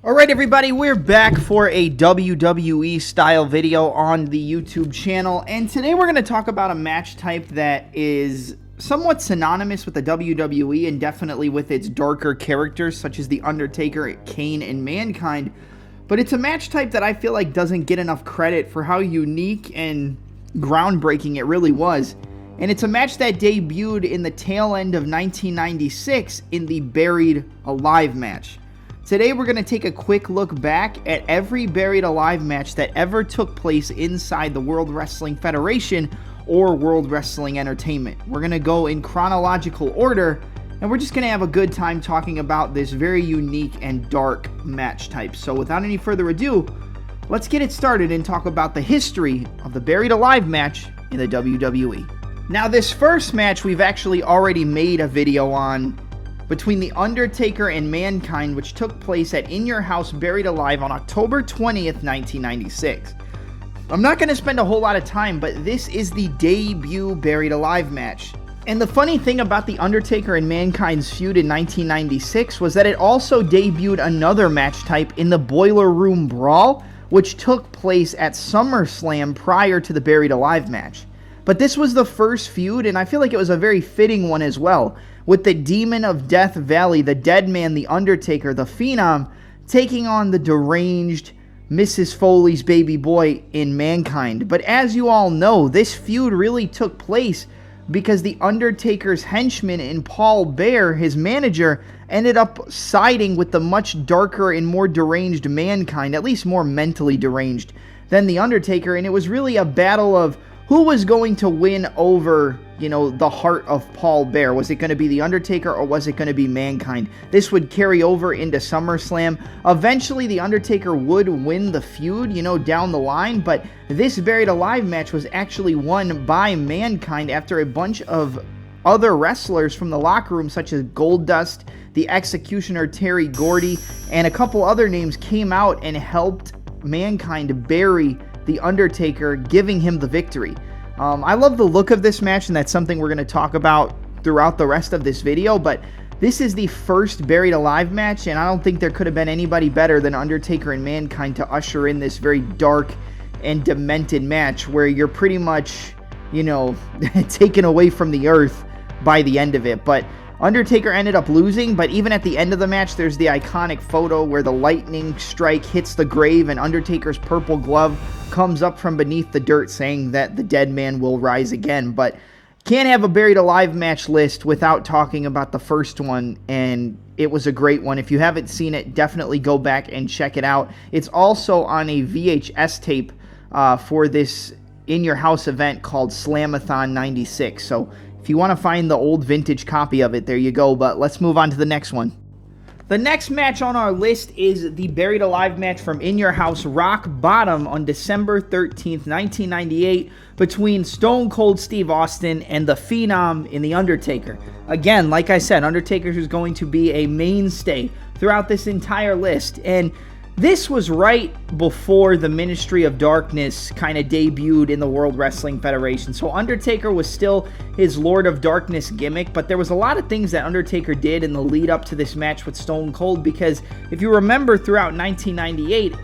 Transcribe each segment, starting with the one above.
Alright everybody, we're back for a WWE style video on the YouTube channel, and today we're going to talk about a match type that is somewhat synonymous with the WWE and definitely with its darker characters such as the Undertaker, Kane, and Mankind, but it's a match type that I feel like doesn't get enough credit for how unique and groundbreaking it really was. And it's a match that debuted in the tail end of 1996 in the Buried Alive match. Today we're going to take a quick look back at every Buried Alive match that ever took place inside the World Wrestling Federation or World Wrestling Entertainment. We're going to go in chronological order, and we're just going to have a good time talking about this very unique and dark match type. So without any further ado, let's get it started and talk about the history of the Buried Alive match in the WWE. Now this first match we've actually already made a video on, between The Undertaker and Mankind, which took place at In Your House Buried Alive on October 20th, 1996. I'm not going to spend a whole lot of time, but this is the debut Buried Alive match. And the funny thing about The Undertaker and Mankind's feud in 1996 was that it also debuted another match type in the Boiler Room Brawl, which took place at SummerSlam prior to the Buried Alive match. But this was the first feud, and I feel like it was a very fitting one as well, with the Demon of Death Valley, the Dead Man, the Undertaker, the Phenom, taking on the deranged Mrs. Foley's baby boy in Mankind. But as you all know, this feud really took place because the Undertaker's henchman in Paul Bearer, his manager, ended up siding with the much darker and more deranged Mankind, at least more mentally deranged, than the Undertaker, and it was really a battle of who was going to win over, the heart of Paul Bearer. Was it going to be The Undertaker or was it going to be Mankind? This would carry over into SummerSlam. Eventually, The Undertaker would win the feud, down the line, but this Buried Alive match was actually won by Mankind after a bunch of other wrestlers from the locker room, such as Goldust, the Executioner Terry Gordy, and a couple other names came out and helped Mankind bury The Undertaker, giving him the victory. I love the look of this match, and that's something we're going to talk about throughout the rest of this video, but this is the first Buried Alive match, and I don't think there could have been anybody better than Undertaker and Mankind to usher in this very dark and demented match where you're pretty much, taken away from the earth by the end of it. But Undertaker ended up losing, but even at the end of the match, there's the iconic photo where the lightning strike hits the grave and Undertaker's purple glove comes up from beneath the dirt saying that the dead man will rise again. But can't have a Buried Alive match list without talking about the first one, and it was a great one. If you haven't seen it, definitely go back and check it out. It's also on a VHS tape for this In Your House event called Slamathon 96, so if you want to find the old vintage copy of it, there you go. But let's move on to the next one. The next match on our list is the Buried Alive match from In Your House Rock Bottom on December 13th, 1998 between Stone Cold Steve Austin and the Phenom in The Undertaker. Again, like I said, Undertaker is going to be a mainstay throughout this entire list, and this was right before the Ministry of Darkness kind of debuted in the World Wrestling Federation. So Undertaker was still his Lord of Darkness gimmick, but there was a lot of things that Undertaker did in the lead up to this match with Stone Cold, because if you remember throughout 1998,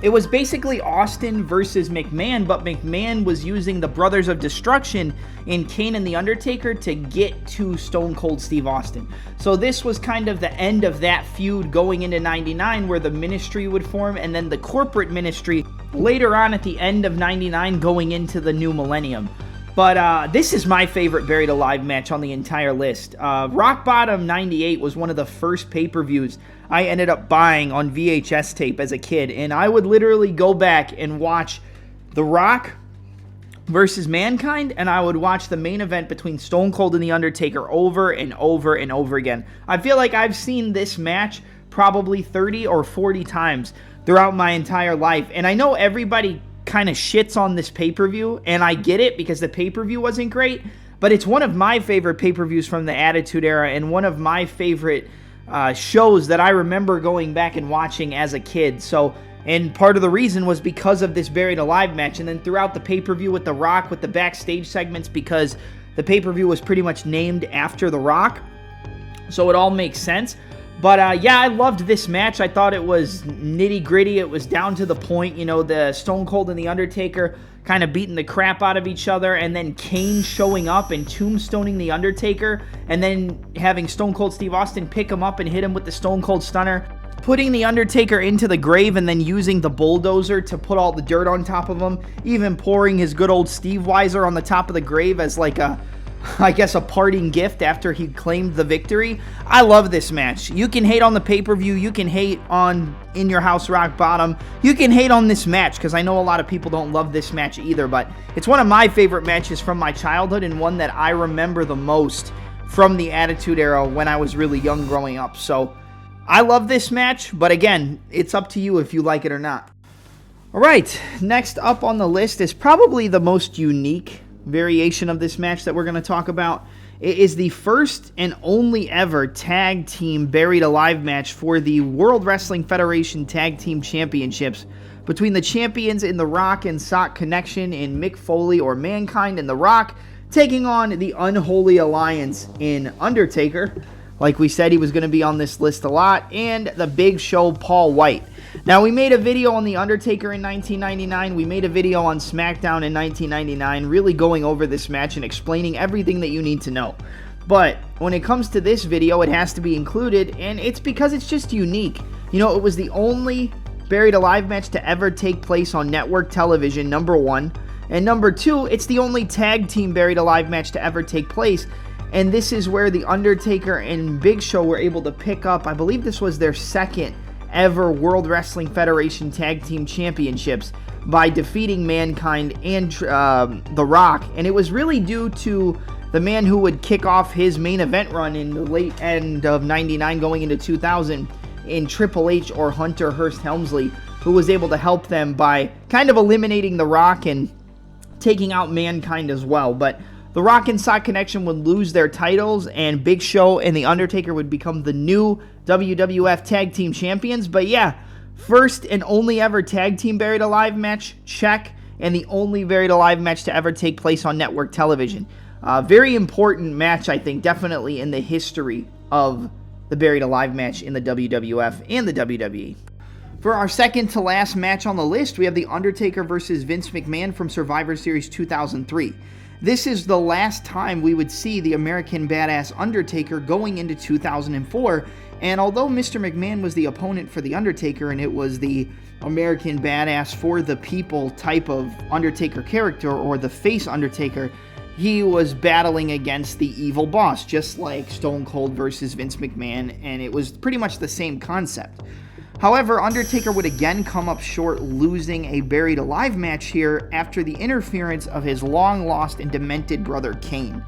it was basically Austin versus McMahon, but McMahon was using the Brothers of Destruction in Kane and The Undertaker to get to Stone Cold Steve Austin. So this was kind of the end of that feud going into 99, where the Ministry would form, and then the Corporate Ministry later on at the end of 99 going into the new millennium. But this is my favorite Buried Alive match on the entire list. Rock Bottom 98 was one of the first pay-per-views I ended up buying on VHS tape as a kid, and I would literally go back and watch The Rock versus Mankind, and I would watch the main event between Stone Cold and The Undertaker over and over and over again. I feel like I've seen this match probably 30 or 40 times throughout my entire life, and I know everybody kind of shits on this pay-per-view, and I get it because the pay-per-view wasn't great, but it's one of my favorite pay-per-views from the Attitude Era and one of my favorite shows that I remember going back and watching as a kid. So, and part of the reason was because of this Buried Alive match, and then throughout the pay-per-view with The Rock, with the backstage segments, because the pay-per-view was pretty much named after The Rock, so it all makes sense. But yeah, I loved this match. I thought it was nitty gritty. It was down to the point. You know, the Stone Cold and the Undertaker kind of beating the crap out of each other, and then Kane showing up and tombstoning the Undertaker, and then having Stone Cold Steve Austin pick him up and hit him with the Stone Cold Stunner, putting the Undertaker into the grave and then using the bulldozer to put all the dirt on top of him, even pouring his good old Steve Weiser on the top of the grave as like a, I guess, a parting gift after he claimed the victory. I love this match. You can hate on the pay-per-view. You can hate on In Your House Rock Bottom. You can hate on this match because I know a lot of people don't love this match either, but it's one of my favorite matches from my childhood and one that I remember the most from the Attitude Era when I was really young growing up. So I love this match, but again, it's up to you if you like it or not. All right, next up on the list is probably the most unique variation of this match that we're going to talk about. It is the first and only ever tag team buried alive match for the World Wrestling Federation Tag Team Championships between the champions in the Rock and Sock Connection in Mick Foley or Mankind and the Rock, taking on the Unholy Alliance in Undertaker. Like we said, he was going to be on this list a lot, and the Big Show Paul White. Now, we made a video on The Undertaker in 1999. We made a video on SmackDown in 1999, really going over this match and explaining everything that you need to know. But when it comes to this video, it has to be included, and it's because it's just unique. You know, it was the only buried alive match to ever take place on network television, number one. And number two, it's the only tag team buried alive match to ever take place. And this is where The Undertaker and Big Show were able to pick up, I believe this was their second ever World Wrestling Federation Tag Team Championships by defeating Mankind and The Rock. And it was really due to the man who would kick off his main event run in the late end of 99 going into 2000 in Triple H or Hunter Hearst Helmsley, who was able to help them by kind of eliminating The Rock and taking out Mankind as well. But The Rock and Sock Connection would lose their titles, and Big Show and The Undertaker would become the new WWF Tag Team Champions. But yeah, first and only ever Tag Team Buried Alive match, check, and the only Buried Alive match to ever take place on network television. Very important match, I think, definitely in the history of the Buried Alive match in the WWF and the WWE. For our second to last match on the list, we have The Undertaker versus Vince McMahon from Survivor Series 2003. This is the last time we would see the American Badass Undertaker going into 2004, and although Mr. McMahon was the opponent for The Undertaker and it was the American Badass for the people type of Undertaker character, or the face Undertaker, he was battling against the evil boss, just like Stone Cold versus Vince McMahon, and it was pretty much the same concept. However, Undertaker would again come up short, losing a buried alive match here after the interference of his long-lost and demented brother Kane.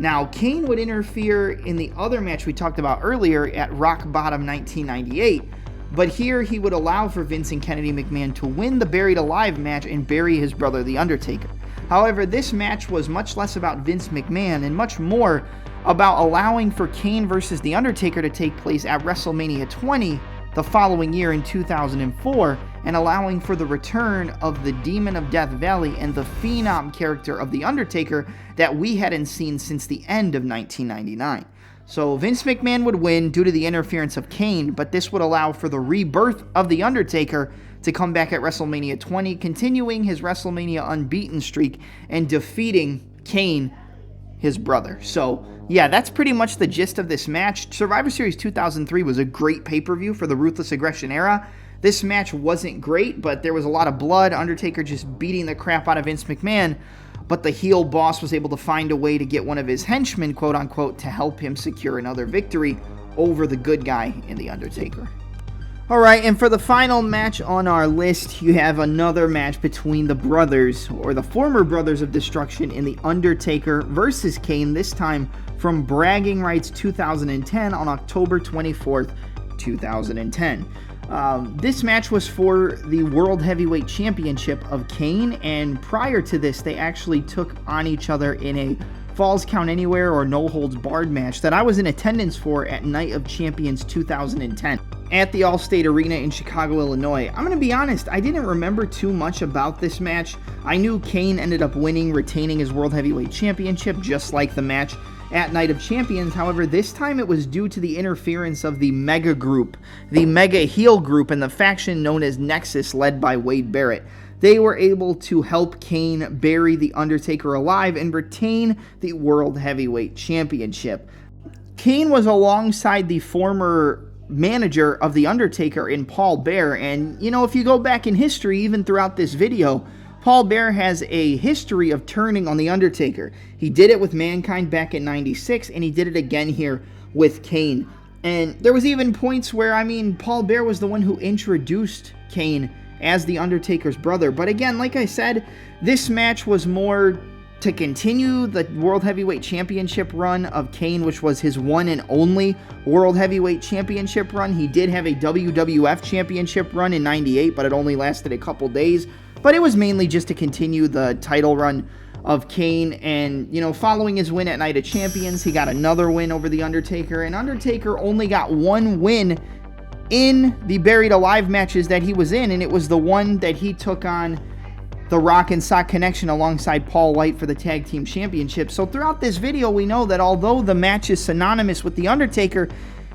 Now, Kane would interfere in the other match we talked about earlier at Rock Bottom 1998, but here he would allow for Vince and Kennedy McMahon to win the buried alive match and bury his brother, The Undertaker. However, this match was much less about Vince McMahon and much more about allowing for Kane versus The Undertaker to take place at WrestleMania 20 the following year in 2004, and allowing for the return of the Demon of Death Valley and the Phenom character of The Undertaker that we hadn't seen since the end of 1999. So Vince McMahon would win due to the interference of Kane, but this would allow for the rebirth of The Undertaker to come back at WrestleMania 20, continuing his WrestleMania unbeaten streak and defeating Kane, his brother. So yeah, that's pretty much the gist of this match. Survivor Series 2003 was a great pay-per-view for the Ruthless Aggression era. This match wasn't great, but there was a lot of blood, Undertaker just beating the crap out of Vince McMahon, but the heel boss was able to find a way to get one of his henchmen, quote-unquote, to help him secure another victory over the good guy in The Undertaker. Alright, and for the final match on our list, you have another match between the brothers, or the former Brothers of Destruction, in The Undertaker versus Kane, this time from Bragging Rights 2010 on October 24th, 2010. This match was for the World Heavyweight Championship of Kane, and prior to this, they actually took on each other in a Falls Count Anywhere or No Holds Barred match that I was in attendance for at Night of Champions 2010 at the Allstate Arena in Chicago, Illinois. I'm going to be honest, I didn't remember too much about this match. I knew Kane ended up winning, retaining his World Heavyweight Championship, just like the match at Night of Champions. However, this time it was due to the interference of the Mega Group, the Mega Heel Group, and the faction known as Nexus, led by Wade Barrett. They were able to help Kane bury The Undertaker alive and retain the World Heavyweight Championship. Kane was alongside the former manager of The Undertaker in Paul Bearer, and you know, if you go back in history, even throughout this video, Paul Bearer has a history of turning on The Undertaker. He did it with Mankind back in '96, and he did it again here with Kane. And there was even points where, I mean, Paul Bearer was the one who introduced Kane as The Undertaker's brother. But again, like I said, this match was more to continue the World Heavyweight Championship run of Kane, which was his one and only World Heavyweight Championship run. He did have a WWF Championship run in '98, but it only lasted a couple days. But it was mainly just to continue the title run of Kane. And, you know, following his win at Night of Champions, he got another win over The Undertaker. And Undertaker only got one win in the Buried Alive matches that he was in, and it was the one that he took on the Rock and Sock Connection alongside Paul White for the Tag Team Championship. So throughout this video, we know that although the match is synonymous with The Undertaker,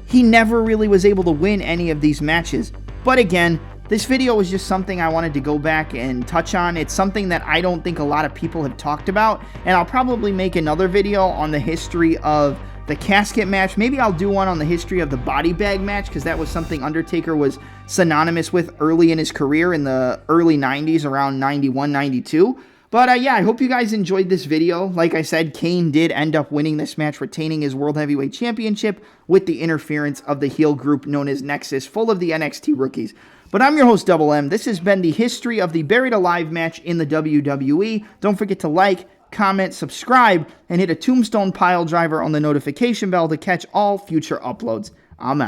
he never really was able to win any of these matches. But again, this video was just something I wanted to go back and touch on. It's something that I don't think a lot of people have talked about, and I'll probably make another video on the history of the casket match. Maybe I'll do one on the history of the body bag match, because that was something Undertaker was synonymous with early in his career in the early 90s, around 91, 92. But yeah, I hope you guys enjoyed this video. Like I said, Kane did end up winning this match, retaining his World Heavyweight Championship with the interference of the heel group known as Nexus, full of the NXT rookies. But I'm your host, Double M. This has been the history of the Buried Alive match in the WWE. Don't forget to like, comment, subscribe, and hit a tombstone pile driver on the notification bell to catch all future uploads. I'm out.